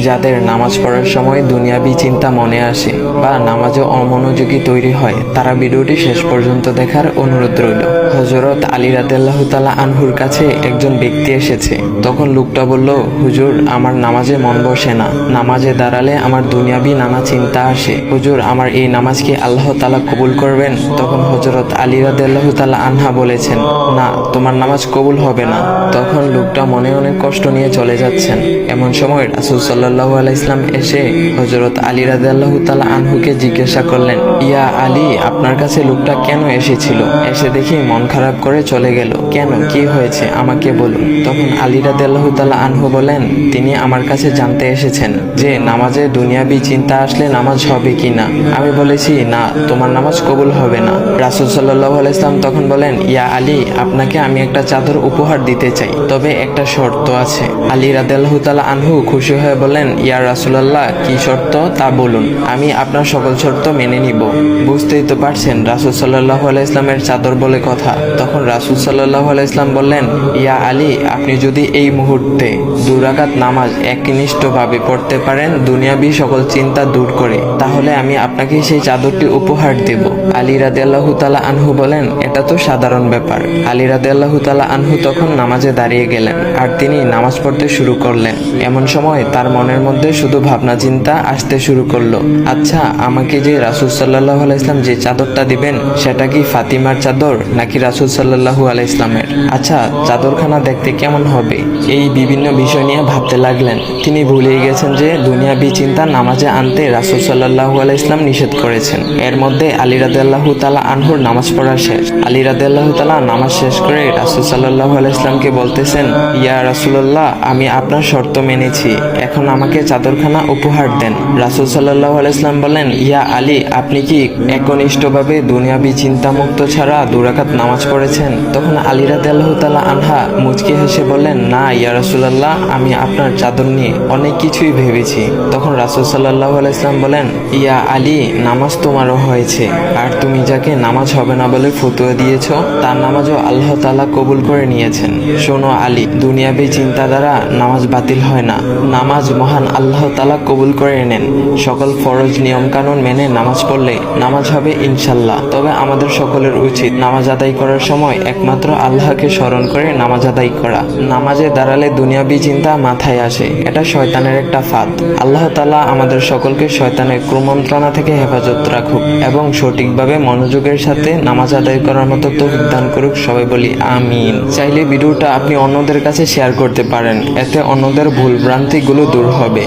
যাদের নামাজ পড়ার সময় দুনিয়াবি চিন্তা মনে আসে বা নামাজে অমনোযোগী তৈরি হয়, তারা ভিডিওটি শেষ পর্যন্ত দেখার অনুরোধ রইল। হযরত আলী রাদিয়াল্লাহু তাআলা আনহুর কাছে একজন ব্যক্তি এসেছে। তখন লোকটা বলল, হুজুর, আমার নামাজে মন বসে না। নামাজে দাঁড়ালে আমার দুনিয়াবি নানা চিন্তা আসে। হুজুর, আমার এই নামাজ কি আল্লাহ তাআলা কবুল করবেন? তখন হযরত আলী রাদিয়াল্লাহু তাআলা আনহা বলেছেন, না, তোমার নামাজ কবুল হবে না। তখন লোকটা মনে অনেক কষ্ট নিয়ে চলে যাচ্ছেন। এমন সময় রাসূল সাল্লাল্লাহু আলাইহি ওয়াসাল্লাম এসে হযরত আলী রাদিয়াল্লাহু তাআলা আনহুকে জিজ্ঞাসা করলেন, ইয়া আলী, আপনার কাছে লোকটা কেন এসেছিল? এসে দেখি মন খারাপ করে চলে গেল। কেন, কি হয়েছে আমাকে বলুন। তখন আলী রাদিয়াল্লাহু তাআলা আনহু বলেন, তিনি আমার কাছে জানতে এসেছেন যে নামাজে দুনিয়াবি চিন্তা আসলে নামাজ হবে কিনা। আমি বলেছি, না, তোমার নামাজ কবুল হবে না। রাসূল সাল্লাল্লাহু আলাইহি ওয়াসাল্লাম তখন বলেন, ইয়া আলী, আপনাকে আমি একটা চাদর উপহার দিতে চাই, তবে একটা শর্ত আছে। আলী রাদিয়াল্লাহু তাআলা আনহু খুশি হয়ে বলেন, ইয়া রাসূলুল্লাহ, কি শর্ত তা বলুন, আমি আপনার সকল শর্ত মেনে নিব। বুঝতেই তো পারছেন রাসূল সাল্লাল্লাহু আলাইহি ওয়াসাল্লামের চাদর বলে কথা। তখন রাসূল সাল্লাল্লাহু আলাইহি ওয়াসাল্লাম বললেন, ইয়া আলী, আপনি যদি এই মুহূর্তে 2 রাকাত নামাজ একনিষ্ঠভাবে পড়তে পারেন দুনিয়াবি সকল চিন্তা দূর করে, তাহলে আমি আপনাকে সেই চাদরটি উপহার দেব। আলী রাদিয়াল্লাহু তাআলা আনহু বলেন, এটা তো সাধারণ ব্যাপার। আলী রাদিয়াল্লাহু তাআলা আনহু তখন নামাজে দাঁড়িয়ে গেলেন আর তিনি নামাজ পড়তে শুরু করলেন। এমন সময় তার মনের মধ্যে শুধু ভাবনা চিন্তা আসতে শুরু করলো, আচ্ছা, আমাকে যে রাসূল সাল্লাল্লাহু আলাইহি ওয়াসাল্লাম যে চাদরটা দিবেন সেটা কি ফাতিমার চাদর নাকি রাসূল সাল্লাল্লাহু আলাইহি ওয়াসাল্লামের? আচ্ছা, চাদরখানা দেখতে কেমন হবে? এই বিভিন্ন বিষয় নিয়ে ভাবতে লাগলেন। তিনি ভুলেই গেছেন যে দুনিয়াবি চিন্তা নামাজে আনতে রাসূল সাল্লাল্লাহু আলাইহি ওয়াসাল্লাম নিষেধ করেছেন। এর মধ্যে আলী রাদিয়াল্লাহু তাআলা আনহুর নামাজ পড়া শেষ। আলী রাদিয়াল্লাহু তাআলা নামাজ শেষ করে রাসূল সাল্লাল্লাহু আলাইহি ওয়াসাল্লামকে বলতেছেন, ইয়া রাসূলুল্লাহ, আমি আপনার শর্ত মেনেছি, এখন আমাকে চাদরখানা উপহার দেন। রাসূল সাল্লাল্লাহু আলাইহি ওয়াসাল্লাম বলেন, ইয়া আলী, আপনি কি একনিষ্ঠভাবে দুনিয়াবি চিন্তামুক্ত ছাড়া 2 রাকাত নামাজ পড়েছেন? তখন আলী রাদিয়াল্লাহু তাআলা আনহা মুচকি হেসে বললেন, না ইয়া রাসূলুল্লাহ, আমি আপনার চাদর নিয়ে অনেক কিছুই ভেবেছি। তখন রাসূল সাল্লাল্লাহু আলাইহি ওয়াসাল্লাম বলেন, ইয়া আলী, নামাজ তোমারও হয়েছে, আর তুমি যাকে নামাজ হবে না বলে ফতোয়া দিয়েছ তার নামাজও আল্লাহ তাআলা কবুল করে নিয়েছেন। শোনো আলী, দুনিয়াবি চিন্তা দ্বারা নামাজ বাতিল হয় না, নামাজ মহান আল্লাহ তাআলা কবুল করে নেন। সকল ফরজ নিয়ম কানুন মেনে নামাজ পড়লে নামাজ হবে ইনশাল্লাহ। তবে আমাদের সকলের উচিত নামাজ আদায় করার সময় একমাত্র আল্লাহকে স্মরণ করে নামাজ আদায় করা। নামাজে দাঁড়ালে দুনিয়াবি চিন্তা মাথায় আসে, এটা শয়তানের একটা ফাঁদ। আল্লাহ তাআলা আমাদের সকলকে শয়তানের কুমন্ত্রণা থেকে হেফাজত রাখুক এবং সঠিকভাবে মনোযোগের সাথে নামাজ আদায় করার মতো তৌফিক দান করুক। সবাই বলি আমিন। চাইলে ভিডিওটা আপনি অন্যদের কাছে শেয়ার করতে পারেন, এতে অন্যদের ভুল ভ্রান্তিগুলো দূর হবে।